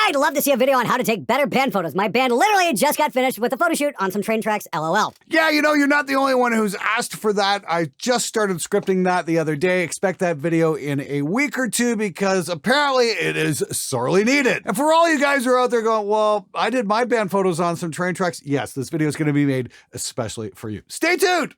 I'd love to see a video on how to take better band photos. My band literally just got finished with a photo shoot on some train tracks, LOL. Yeah, you know, you're not the only one who's asked for that. I just started scripting that the other day. Expect that video in a week or two because apparently it is sorely needed. And for all you guys who are out there going, well, I did my band photos on some train tracks. Yes, this video is going to be made especially for you. Stay tuned.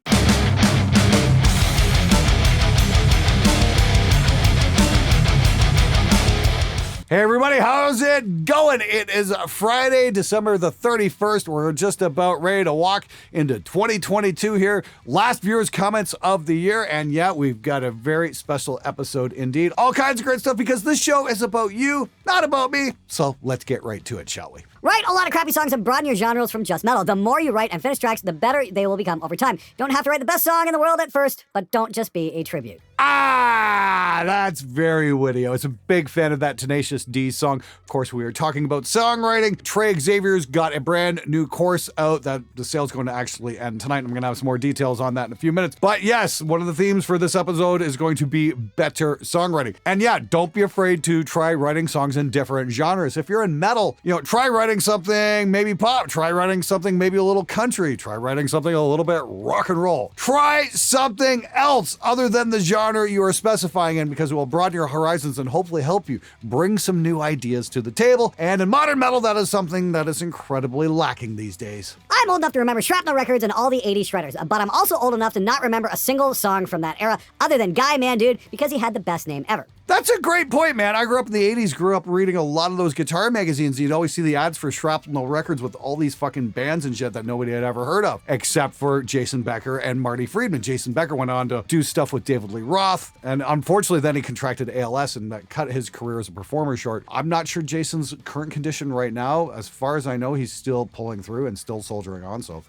Hey everybody, how's it going? It is Friday, December the 31st. We're just about ready to walk into 2022 here. Last viewers' comments of the year, and yeah, we've got a very special episode indeed. All kinds of great stuff because this show is about you, not about me. So let's get right to it, shall we? Write a lot of crappy songs and broaden your genres from just metal. The more you write and finish tracks, the better they will become over time. Don't have to write the best song in the world at first, but don't just be a tribute. Ah, that's very witty. I was a big fan of that Tenacious D song. Of course, we were talking about songwriting. Trey Xavier's got a brand new course out that the sale's going to actually end tonight. I'm going to have some more details on that in a few minutes. But yes, one of the themes for this episode is going to be better songwriting. And yeah, don't be afraid to try writing songs in different genres. If you're in metal, you know, try writing something maybe pop. Try writing something maybe a little country. Try writing something a little bit rock and roll. Try something else other than the genre you are specifying in because it will broaden your horizons and hopefully help you bring some new ideas to the table. And in modern metal, that is something that is incredibly lacking these days. I'm old enough to remember Shrapnel records and all the 80s shredders, but I'm also old enough to not remember a single song from that era other than Guy Man Dude because he had the best name ever. That's a great point, man. I grew up in the 80s, grew up reading a lot of those guitar magazines. You'd always see the ads for Shrapnel records with all these fucking bands and shit that nobody had ever heard of, except for Jason Becker and Marty Friedman. Jason Becker went on to do stuff with David Lee Roth, and unfortunately then he contracted ALS and that cut his career as a performer short. I'm not sure Jason's current condition right now. As far as I know, he's still pulling through and still soldiering on, so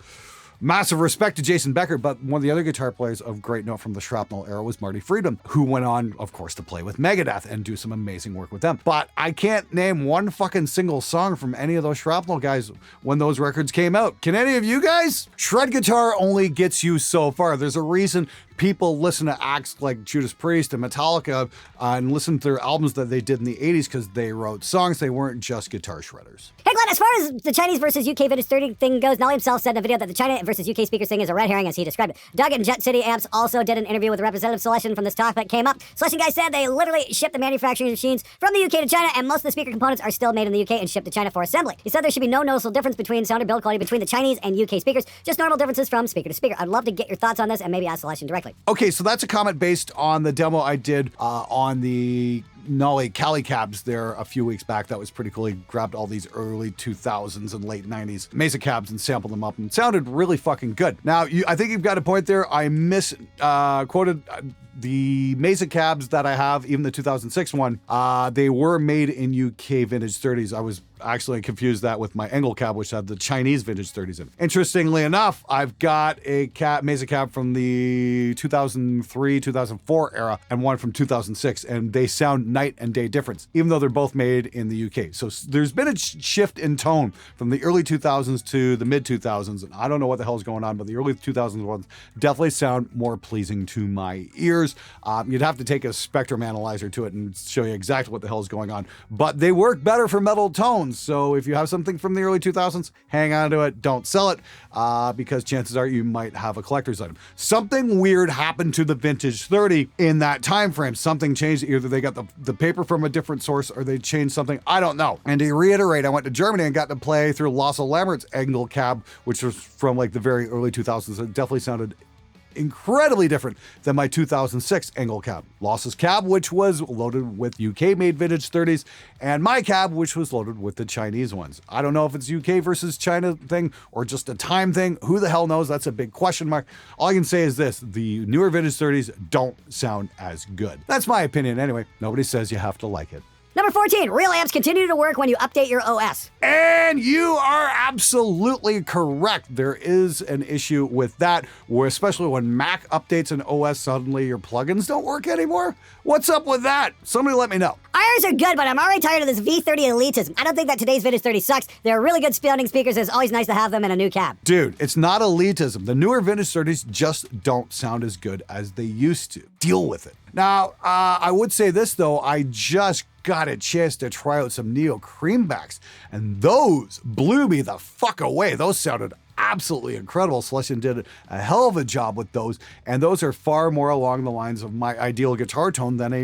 massive respect to Jason Becker, but one of the other guitar players of great note from the Shrapnel era was Marty Friedman, who went on, of course, to play with Megadeth and do some amazing work with them. But I can't name one fucking single song from any of those Shrapnel guys when those records came out. Can any of you guys? Shred guitar only gets you so far. There's a reason people listen to acts like Judas Priest and Metallica and listen to their albums that they did in the 80s because they wrote songs. They weren't just guitar shredders. Hey Glenn, as far as the Chinese versus UK vintage 30 thing goes, Nelly himself said in a video that the China versus UK speakers thing is a red herring as he described it. Doug and Jet City Amps also did an interview with Representative Celestion from this topic came up. Celestion guy said they literally shipped the manufacturing machines from the UK to China and most of the speaker components are still made in the UK and shipped to China for assembly. He said there should be no noticeable difference between sound or build quality between the Chinese and UK speakers, just normal differences from speaker to speaker. I'd love to get your thoughts on this and maybe ask Celestion directly. Okay, so that's a comment based on the demo I did on the Nolly Cali cabs there a few weeks back. That was pretty cool. He grabbed all these early 2000s and late 90s Mesa cabs and sampled them up and sounded really fucking good. Now, I think you've got a point there. I misquoted the Mesa cabs that I have, even the 2006 one. They were made in UK vintage 30s. I was actually confused that with my Engel cab, which had the Chinese vintage 30s in. Interestingly enough, I've got a Mesa cab from the 2003, 2004 era and one from 2006, and they sound night and day difference, even though they're both made in the UK. So there's been a shift in tone from the early 2000s to the mid 2000s, and I don't know what the hell's going on, but the early 2000s ones definitely sound more pleasing to my ears. You'd have to take a spectrum analyzer to it and show you exactly what the hell is going on, but they work better for metal tones. So if you have something from the early 2000s, hang on to it, don't sell it, because chances are you might have a collector's item. Something weird happened to the vintage 30 in that time frame. Something changed. Either they got the paper from a different source or they changed something. I don't know. And to reiterate, I went to Germany and got to play through Lasse Lammert's Engel cab, which was from like the very early 2000s. It definitely sounded incredibly different than my 2006 Engel cab. Lasse's cab, which was loaded with UK-made vintage 30s, and my cab, which was loaded with the Chinese ones. I don't know if it's UK versus China thing or just a time thing. Who the hell knows? That's a big question mark. All I can say is this: the newer vintage 30s don't sound as good. That's my opinion anyway. Nobody says you have to like it. Number 14, real amps continue to work when you update your OS. And you are absolutely correct. There is an issue with that, where especially when Mac updates an OS, suddenly your plugins don't work anymore. What's up with that? Somebody let me know. IRs are good, but I'm already tired of this V30 elitism. I don't think that today's Vintage 30 sucks. They're really good sounding speakers, and it's always nice to have them in a new cab. Dude, it's not elitism. The newer Vintage 30s just don't sound as good as they used to. Deal with it. Now, I would say this though, I just got a chance to try out some Neo Creambacks, and those blew me the fuck away. Those sounded absolutely incredible. Celestion did a hell of a job with those, and those are far more along the lines of my ideal guitar tone than a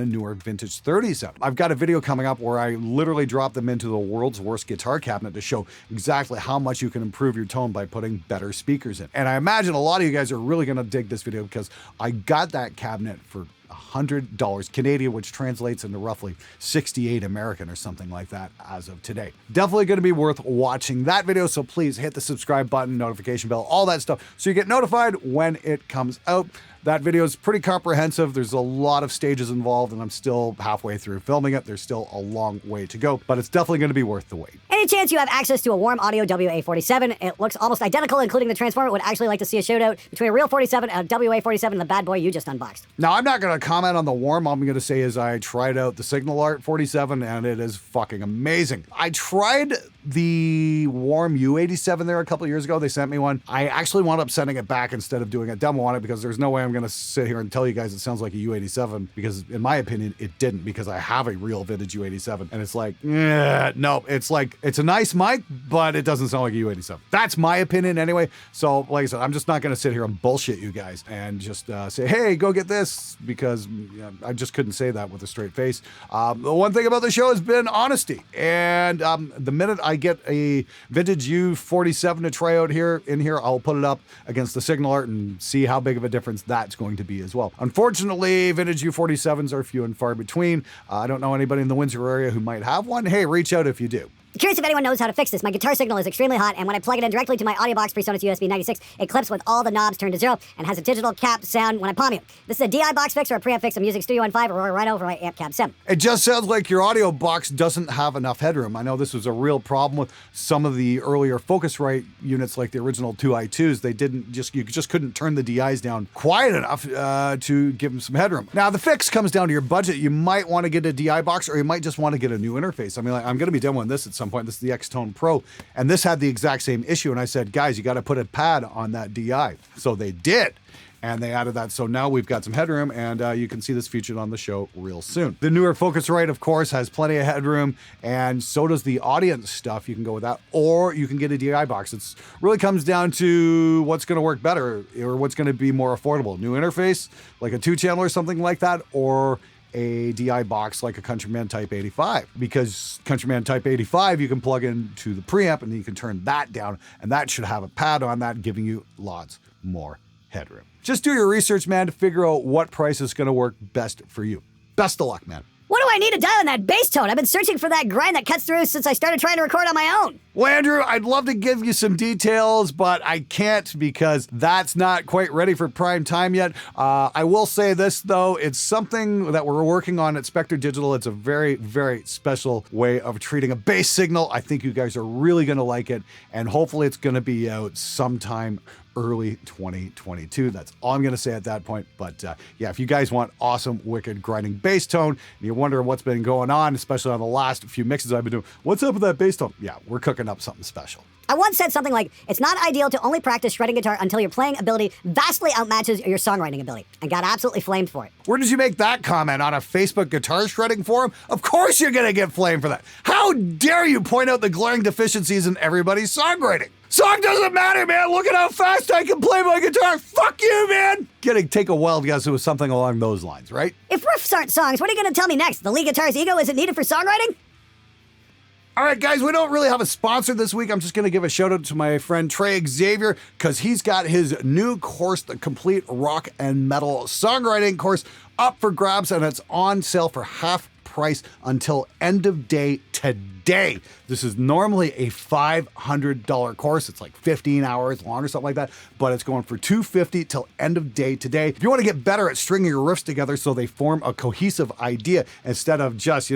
newer vintage 37. I've got a video coming up where I literally drop them into the world's worst guitar cabinet to show exactly how much you can improve your tone by putting better speakers in. And I imagine a lot of you guys are really going to dig this video because I got that cabinet for $100 Canadian, which translates into roughly 68 American or something like that as of today. Definitely going to be worth watching that video, so please hit the subscribe button, notification bell, all that stuff, so you get notified when it comes out. That video is pretty comprehensive. There's a lot of stages involved, and I'm still halfway through filming it. There's still a long way to go, but it's definitely going to be worth the wait. Any chance you have access to a Warm Audio WA-47? It looks almost identical, including the transformer. Would actually like to see a shootout between a real 47 and a WA-47 and the bad boy you just unboxed. Now, I'm not going to comment on the Warm. All I'm going to say is I tried out the Signal Art 47, and it is fucking amazing. I tried the Warm U87 there a couple of years ago. They sent me one. I actually wound up sending it back instead of doing a demo on it because there's no way I'm going to sit here and tell you guys it sounds like a U87, because in my opinion it didn't, because I have a real vintage U87 and it's like, no, it's like, it's a nice mic, but it doesn't sound like a U87. That's my opinion anyway. So like I said, I'm just not going to sit here and bullshit you guys and just say, hey, go get this, because I just couldn't say that with a straight face. The one thing about the show has been honesty, and the minute I get a vintage U47 to try out in here, I'll put it up against the Signal Art and see how big of a difference that's going to be as well. Unfortunately, vintage U47s are few and far between. I don't know anybody in the Windsor area who might have one. Hey, reach out if you do. Curious if anyone knows how to fix this. My guitar signal is extremely hot, and when I plug it in directly to my audio box PreSonus USB 96, it clips with all the knobs turned to 0 and has a digital capped sound when I palm it. This is a DI box fix or a preamp fix. I'm using Studio N5 or Rhino for my amp cab sim. It just sounds like your audio box doesn't have enough headroom. I know this was a real problem with some of the earlier Focusrite units, like the original 2i2s. You just couldn't turn the DIs down quiet enough to give them some headroom. Now, the fix comes down to your budget. You might want to get a DI box, or you might just want to get a new interface. I mean, I'm going to be demoing this at some point. This is the X-Tone Pro, and this had the exact same issue, and I said, guys, you got to put a pad on that DI. So they did, and they added that. So now we've got some headroom, and you can see this featured on the show real soon. The newer Focusrite, of course, has plenty of headroom, and so does the audience stuff. You can go with that, or you can get a DI box. It really comes down to what's going to work better, or what's going to be more affordable. New interface, like a 2-channel or something like that, or a DI box like a Countryman Type 85, because Countryman Type 85 you can plug into the preamp and you can turn that down, and that should have a pad on that, giving you lots more headroom. Just do your research, man, to figure out what price is going to work best for you. Best of luck, man. What do I need to dial in that bass tone? I've been searching for that grind that cuts through since I started trying to record on my own. Well, Andrew, I'd love to give you some details, but I can't, because that's not quite ready for prime time yet. I will say this, though. It's something that we're working on at Spectre Digital. It's a very, very special way of treating a bass signal. I think you guys are really going to like it, and hopefully it's going to be out sometime early 2022. That's all I'm going to say at that point. But yeah, if you guys want awesome, wicked, grinding bass tone, and you're wondering what's been going on, especially on the last few mixes I've been doing, what's up with that bass tone? Yeah, we're cooking up something special. I once said something like, it's not ideal to only practice shredding guitar until your playing ability vastly outmatches your songwriting ability, and got absolutely flamed for it. Where did you make that comment? On a Facebook guitar shredding forum? Of course you're going to get flamed for that. How dare you point out the glaring deficiencies in everybody's songwriting? Song doesn't matter, man. Look at how fast I can play my guitar. Fuck you, man. Take a wild guess. It was something along those lines, right? If riffs aren't songs, what are you going to tell me next? The lead guitar's ego isn't needed for songwriting? All right, guys, we don't really have a sponsor this week. I'm just going to give a shout out to my friend Trey Xavier, because he's got his new course, the Complete Rock and Metal Songwriting course, up for grabs, and it's on sale for half price until end of day today. This is normally a $500 course. It's like 15 hours long or something like that, but it's going for $250 till end of day today. If you want to get better at stringing your riffs together so they form a cohesive idea instead of just,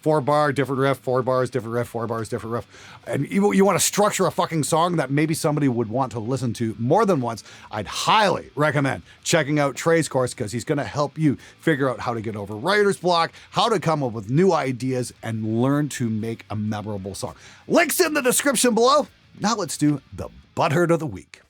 4-bar, different riff, 4 bars, different riff, 4 bars, different riff. And you want to structure a fucking song that maybe somebody would want to listen to more than once, I'd highly recommend checking out Trey's course, because he's going to help you figure out how to get over writer's block, how to come up with new ideas, and learn to make a memorable song. Links in the description below. Now let's do the Butthurt of the Week.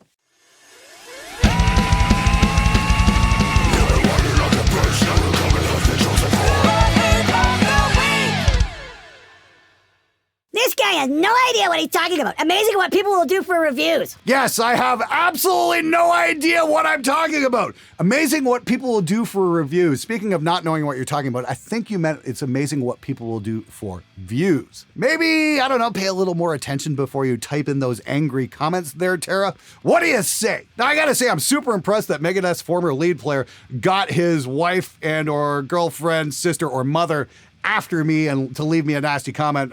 guy has no idea what he's talking about. Amazing what people will do for reviews. Yes, I have absolutely no idea what I'm talking about. Amazing what people will do for reviews. Speaking of not knowing what you're talking about, I think you meant it's amazing what people will do for views. Maybe, I don't know, pay a little more attention before you type in those angry comments there, Tara. What do you say? Now, I gotta say, I'm super impressed that Megadeth's former lead player got his wife and or girlfriend, sister, or mother after me and to leave me a nasty comment.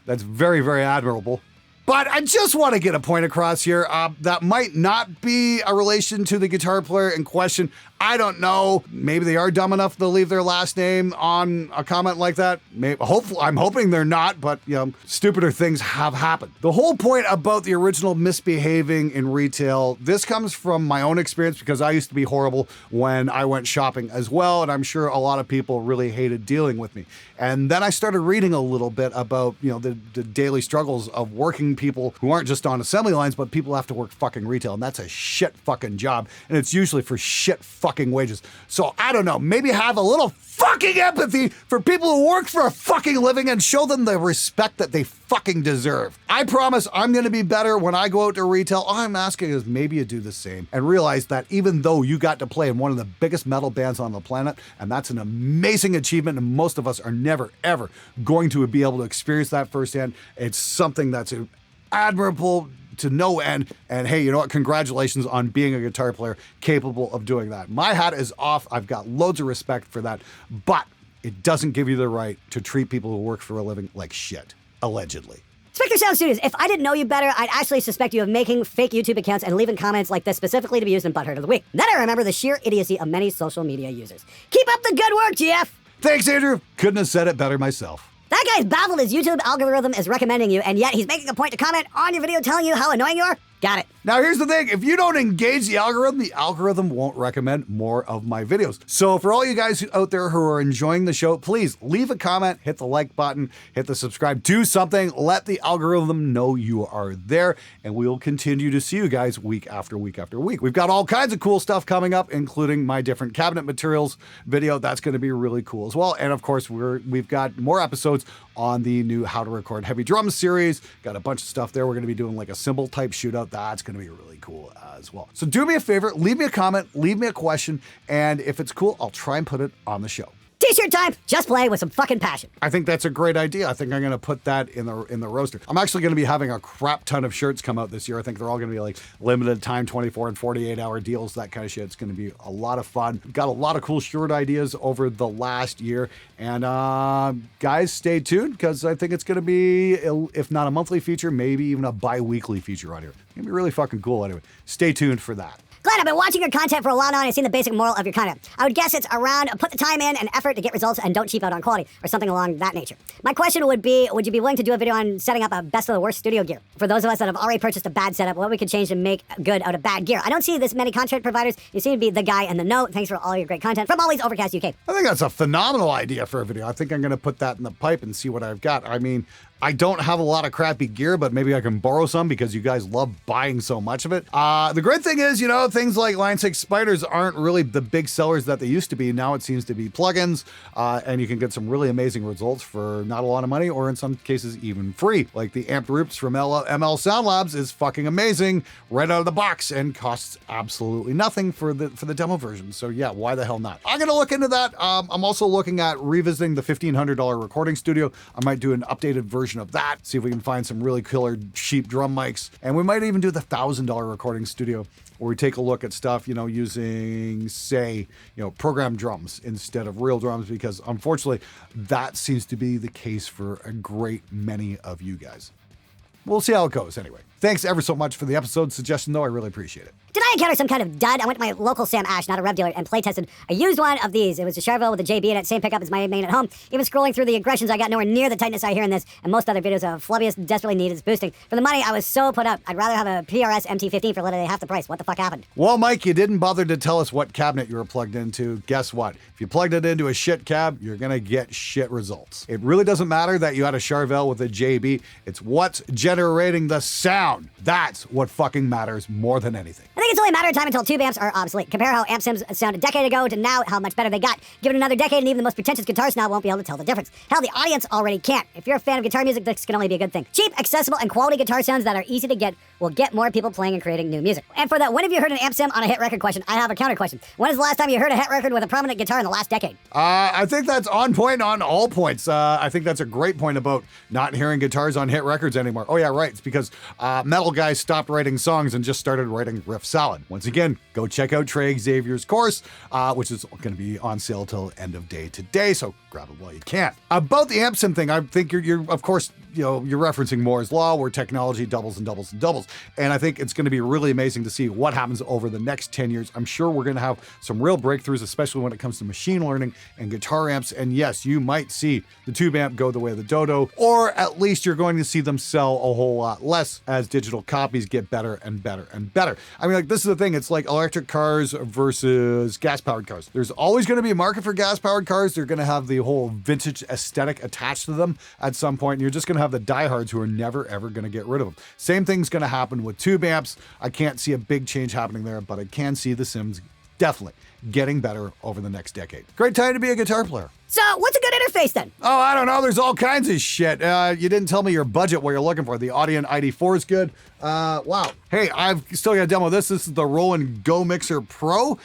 That's very, very admirable. But I just want to get a point across here. That might not be a relation to the guitar player in question. I don't know. Maybe they are dumb enough to leave their last name on a comment like that. Hopefully, I'm hoping they're not, but you know, stupider things have happened. The whole point about the original misbehaving in retail, this comes from my own experience because I used to be horrible when I went shopping as well, and I'm sure a lot of people really hated dealing with me. And then I started reading a little bit about, you know, the daily struggles of working people who aren't just on assembly lines, but people have to work fucking retail, and that's a shit fucking job, and it's usually for shit fucking wages. So I don't know, maybe have a little fucking empathy for people who work for a fucking living and show them the respect that they fucking deserve. I promise I'm going to be better when I go out to retail. All I'm asking is maybe you do the same and realize that even though you got to play in one of the biggest metal bands on the planet, and that's an amazing achievement, and most of us are never, ever going to be able to experience that firsthand, it's something that's admirable to no end. And hey, you know what? Congratulations on being a guitar player capable of doing that. My hat is off. I've got loads of respect for that, but it doesn't give you the right to treat people who work for a living like shit, allegedly. Spectre Sound Studios, if I didn't know you better, I'd actually suspect you of making fake YouTube accounts and leaving comments like this specifically to be used in Butthurt of the Week. Then I remember the sheer idiocy of many social media users. Keep up the good work, GF! Thanks, Andrew. Couldn't have said it better myself. That guy's baffled his YouTube algorithm is recommending you, and yet he's making a point to comment on your video telling you how annoying you are? Got it. Now, here's the thing. If you don't engage the algorithm won't recommend more of my videos. So for all you guys out there who are enjoying the show, please leave a comment, hit the like button, hit the subscribe, do something, let the algorithm know you are there, and we will continue to see you guys week after week after week. We've got all kinds of cool stuff coming up, including my different cabinet materials video. That's going to be really cool as well. And of course, we've got more episodes on the new How to Record Heavy Drums series. Got a bunch of stuff there. We're going to be doing like a cymbal type shootout. That's going to be really cool as well. So do me a favor, leave me a comment, leave me a question, and if it's cool, I'll try and put it on the show. T-shirt time, just play with some fucking passion. I think that's a great idea. I think I'm going to put that in the roaster. I'm actually going to be having a crap ton of shirts come out this year. I think they're all going to be like limited time, 24 and 48 hour deals, that kind of shit. It's going to be a lot of fun. Got a lot of cool shirt ideas over the last year. And guys, stay tuned because I think it's going to be, if not a monthly feature, maybe even a bi-weekly feature on here. It's going to be really fucking cool anyway. Stay tuned for that. Glad I've been watching your content for a while now and I've seen the basic moral of your content. I would guess it's around put the time in and effort to get results and don't cheap out on quality or something along that nature. My question would be, would you be willing to do a video on setting up a best of the worst studio gear? For those of us that have already purchased a bad setup, what we could change to make good out of bad gear. I don't see this many content providers. You seem to be the guy in the know. Thanks for all your great content from Ollie's Overcast UK. I think that's a phenomenal idea for a video. I think I'm going to put that in the pipe and see what I've got. I mean, I don't have a lot of crappy gear, but maybe I can borrow some because you guys love buying so much of it. The great thing is, you know, things like Line 6 spiders aren't really the big sellers that they used to be. Now it seems to be plugins, and you can get some really amazing results for not a lot of money, or in some cases even free. Like the Amp Roots from ML Sound Labs is fucking amazing right out of the box and costs absolutely nothing for the demo version. So yeah, why the hell not? I'm gonna look into that. I'm also looking at revisiting the $1,500 recording studio. I might do an updated version of that, see if we can find some really killer cheap drum mics, and we might even do the $1,000 recording studio where we take a look at stuff, you know, using, say, you know, programmed drums instead of real drums, because unfortunately that seems to be the case for a great many of you guys. We'll see how it goes anyway. Thanks ever so much for the episode suggestion, though. I really appreciate it. Did I encounter some kind of dud? I went to my local Sam Ash, not a Revv dealer, and play tested a used one of these. It was a Charvel with a JB in it, same pickup as my main at home. Even scrolling through the aggressions, I got nowhere near the tightness I hear in this, and most other videos of flubbiest desperately needed its boosting. For the money, I was so put up. I'd rather have a PRS MT15 for literally half the price. What the fuck happened? Well, Mike, you didn't bother to tell us what cabinet you were plugged into. Guess what? If you plugged it into a shit cab, you're gonna get shit results. It really doesn't matter that you had a Charvel with a JB. It's what's generating the sound. sound. That's what fucking matters more than anything. I think it's only a matter of time until tube amps are obsolete. Compare how amp sims sounded a decade ago to now, how much better they got. Give it another decade and even the most pretentious guitarists now won't be able to tell the difference. Hell, the audience already can't. If you're a fan of guitar music, this can only be a good thing. Cheap, accessible, and quality guitar sounds that are easy to get will get more people playing and creating new music. And for that, when have you heard an amp sim on a hit record question? I have a counter question. When is the last time you heard a hit record with a prominent guitar in the last decade? I think that's on point on all points. I think that's a great point about not hearing guitars on hit records anymore. Oh yeah, right. It's because metal guys stopped writing songs and just started writing riff salad. Once again, go check out Trey Xavier's course, which is going to be on sale till end of day today. So grab it while you can. About the amp sim thing, I think you're of course, you're referencing Moore's Law, where technology doubles and doubles and doubles. And I think it's going to be really amazing to see what happens over the next 10 years. I'm sure we're going to have some real breakthroughs, especially when it comes to machine learning and guitar amps. And yes, you might see the tube amp go the way of the dodo, or at least you're going to see them sell a whole lot less as digital copies get better and better and better. I mean, like, this is the thing. It's like electric cars versus gas-powered cars. There's always going to be a market for gas-powered cars. They're going to have the whole vintage aesthetic attached to them at some point, and you're just going to have the diehards who are never, ever going to get rid of them. Same thing's going to happen with tube amps. I can't see a big change happening there, but I can see the Sims definitely getting better over the next decade. Great time to be a guitar player. So, what's a good interface then? Oh, I don't know. There's all kinds of shit. You didn't tell me your budget, what you're looking for. The Audient ID4 is good. Wow. Hey, I've still got a demo of this. This is the Roland Go Mixer Pro.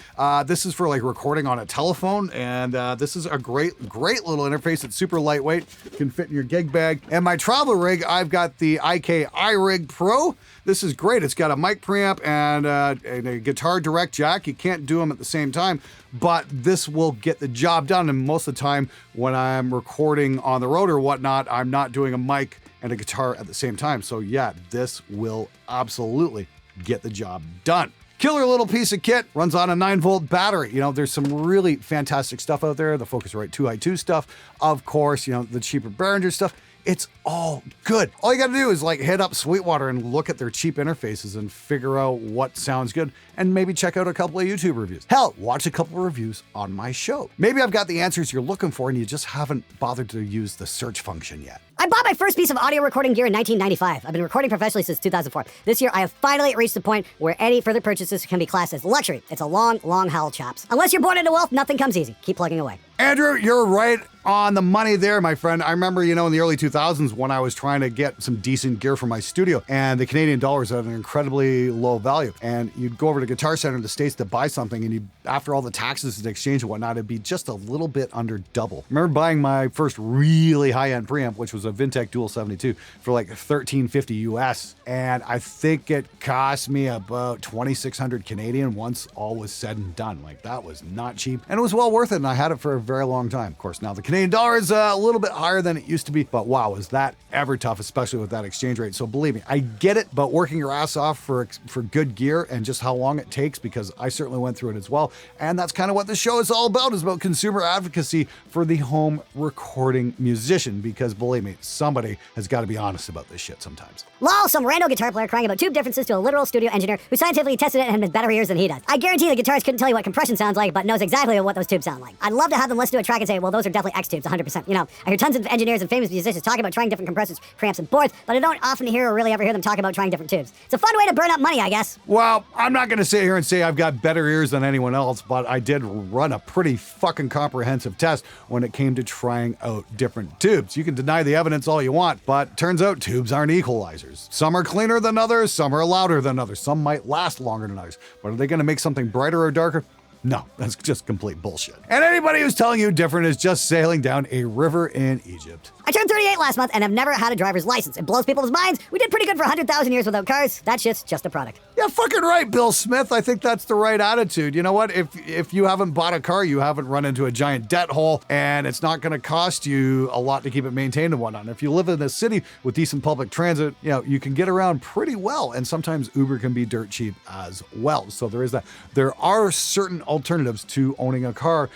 This is for like recording on a telephone. And this is a great little interface. It's super lightweight. Can fit in your gig bag. And my travel rig, I've got the IK iRig Pro. This is great. It's got a mic preamp and a guitar direct jack. You can't do them at the same time, but this will get the job done. And most of the time when I'm recording on the road or whatnot, I'm not doing a mic and a guitar at the same time. So yeah, this will absolutely get the job done. Killer little piece of kit, runs on a 9-volt battery. You know, there's some really fantastic stuff out there. The Focusrite 2i2 stuff, of course, you know, the cheaper Behringer stuff. It's all good. All you got to do is like hit up Sweetwater and look at their cheap interfaces and figure out what sounds good, and maybe check out a couple of YouTube reviews. Hell, watch a couple of reviews on my show. Maybe I've got the answers you're looking for and you just haven't bothered to use the search function yet. I bought my first piece of audio recording gear in 1995. I've been recording professionally since 2004. This year, I have finally reached the point where any further purchases can be classed as luxury. It's a long, long haul, chops. Unless you're born into wealth, nothing comes easy. Keep plugging away. Andrew, you're right on the money there, my friend. I remember, in the early 2000s when I was trying to get some decent gear for my studio, and the Canadian dollar is at an incredibly low value. And you'd go over to Guitar Center in the States to buy something, and after all the taxes and exchange and whatnot, it'd be just a little bit under double. I remember buying my first really high-end preamp, which was a Vintech Dual 72, for like $1,350 US. And I think it cost me about 2,600 Canadian once all was said and done. Like, that was not cheap. And it was well worth it, and I had it for a very long time. Of course, now the Canadian dollar is a little bit higher than it used to be, but wow, is that ever tough, especially with that exchange rate. So believe me, I get it, but working your ass off for good gear and just how long it takes, because I certainly went through it as well. And that's kind of what the show is all about, is about consumer advocacy for the home recording musician, because believe me, somebody has got to be honest about this shit sometimes. Lol, some rando guitar player crying about tube differences to a literal studio engineer who scientifically tested it and has better ears than he does. I guarantee the guitarist couldn't tell you what compression sounds like, but knows exactly what those tubes sound like. I'd love to have them listen to a track and say, well, those are definitely X tubes, 100%. I hear tons of engineers and famous musicians talking about trying different compressors, preamps, and boards, but I don't often hear or really ever hear them talk about trying different tubes. It's a fun way to burn up money, I guess. Well, I'm not going to sit here and say I've got better ears than anyone else, but I did run a pretty fucking comprehensive test when it came to trying out different tubes. You can deny the evidence all you want, but turns out tubes aren't equalizers. Some are cleaner than others, some are louder than others, some might last longer than others, but are they going to make something brighter or darker? No, that's just complete bullshit. And anybody who's telling you different is just sailing down a river in Egypt. I turned 38 last month and have never had a driver's license. It blows people's minds. We did pretty good for 100,000 years without cars. That shit's just a product. Yeah, fucking right, Bill Smith. I think that's the right attitude. You know what? If you haven't bought a car, you haven't run into a giant debt hole, and it's not going to cost you a lot to keep it maintained and whatnot. And if you live in a city with decent public transit, you can get around pretty well, and sometimes Uber can be dirt cheap as well. So there is that. There are certain alternatives to owning a car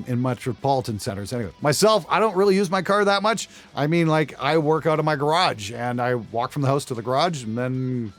in metropolitan centers. Anyway, myself, I don't really use my car that much. I mean, like, I work out of my garage, and I walk from the house to the garage and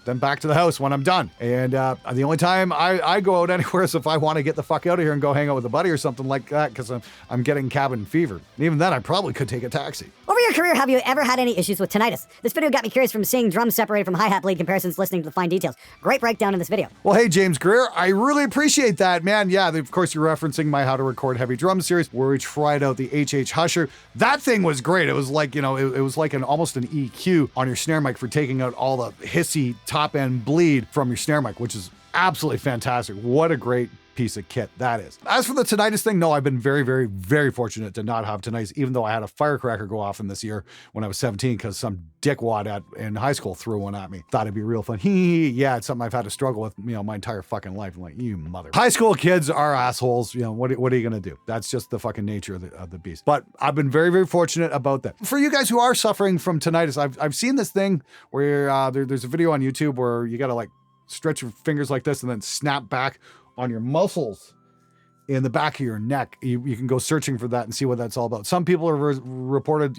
then back to the house when I'm done. And the only time I go out anywhere is if I want to get the fuck out of here and go hang out with a buddy or something like that, because I'm getting cabin fever. And even then, I probably could take a taxi. Over your career, have you ever had any issues with tinnitus? This video got me curious from seeing drums separated from hi-hat bleed comparisons, listening to the fine details. Great breakdown in this video. Well, hey, James Greer, I really appreciate that, man. Yeah, of course, you're referencing my How to Record Heavy Drum series where we tried out the HH Husher. That thing was great. It was like, it was like almost an EQ on your snare mic for taking out all the hissy top-end bleed from your snare mic, which is absolutely fantastic. What a great piece of kit that is. As for the tinnitus thing, no, I've been very, very, very fortunate to not have tinnitus, even though I had a firecracker go off in this year when I was 17 because some dickwad in high school threw one at me. Thought it'd be real fun. Yeah, it's something I've had to struggle with, my entire fucking life. I'm like, you mother. High school kids are assholes. What are you gonna do? That's just the fucking nature of the beast. But I've been very, very fortunate about that. For you guys who are suffering from tinnitus, I've seen this thing where there's a video on YouTube where you gotta like stretch your fingers like this and then snap back on your muscles in the back of your neck. You can go searching for that and see what that's all about. Some people have reported,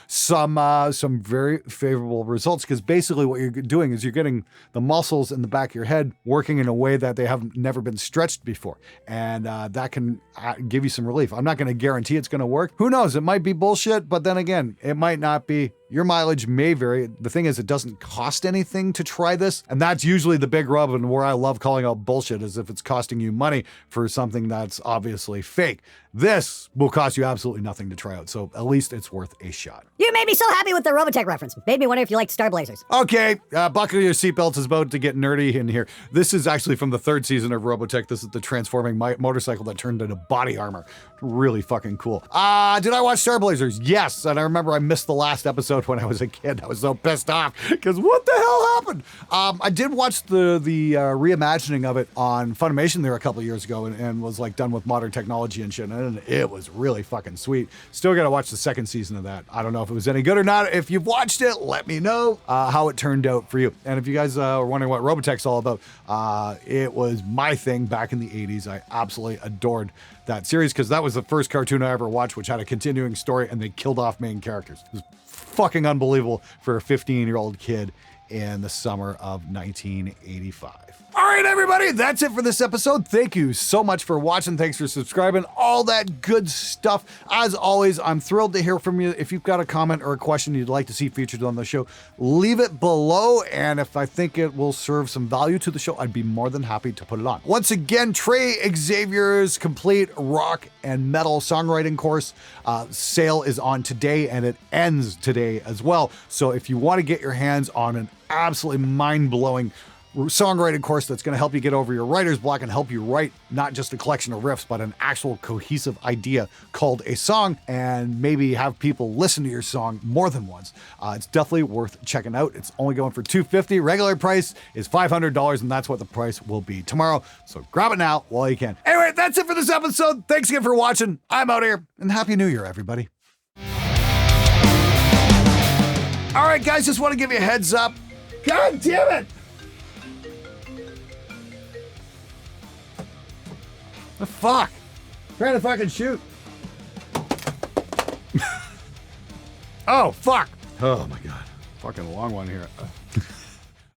some very favorable results, because basically what you're doing is you're getting the muscles in the back of your head working in a way that they have never been stretched before. And that can give you some relief. I'm not going to guarantee it's going to work. Who knows? It might be bullshit, but then again, it might not be. Your mileage may vary. The thing is, it doesn't cost anything to try this. And that's usually the big rub, and where I love calling out bullshit is if it's costing you money for something that's obviously fake. This will cost you absolutely nothing to try out, so at least it's worth a shot. You made me so happy with the Robotech reference. Made me wonder if you liked Star Blazers. Okay, buckle your seatbelts, is about to get nerdy in here. This is actually from the 3rd season of Robotech. This is the transforming motorcycle that turned into body armor. Really fucking cool. Did I watch Star Blazers? Yes, and I remember I missed the last episode when I was a kid. I was so pissed off, because what the hell happened? I did watch the reimagining of it on Funimation there a couple of years ago, and was like done with modern technology and shit, and it was really fucking sweet. Still gotta watch the 2nd season of that. I don't know if it was any good or not. If you've watched it, let me know how it turned out for you. And if you guys are wondering what Robotech's all about, it was my thing back in the 80s. I absolutely adored that series, because that was the first cartoon I ever watched which had a continuing story, and they killed off main characters. It was fucking unbelievable for a 15-year-old kid in the summer of 1985. All right, everybody, that's it for this episode. Thank you so much for watching. Thanks for subscribing, all that good stuff. As always, I'm thrilled to hear from you. If you've got a comment or a question you'd like to see featured on the show, leave it below. And if I think it will serve some value to the show, I'd be more than happy to put it on. Once again, Trey Xavier's complete rock and metal songwriting course sale is on today, and it ends today as well. So if you want to get your hands on an absolutely mind-blowing songwriting course that's going to help you get over your writer's block and help you write not just a collection of riffs, but an actual cohesive idea called a song, and maybe have people listen to your song more than once, it's definitely worth checking out. It's only going for $250. Regular price is $500, and that's what the price will be tomorrow. So grab it now while you can. Anyway, that's it for this episode. Thanks again for watching. I'm out here, and Happy New Year, everybody. All right, guys, just want to give you a heads up. God damn it! The fuck? Trying to fucking shoot. Oh, fuck. Oh, my God. Fucking long one here.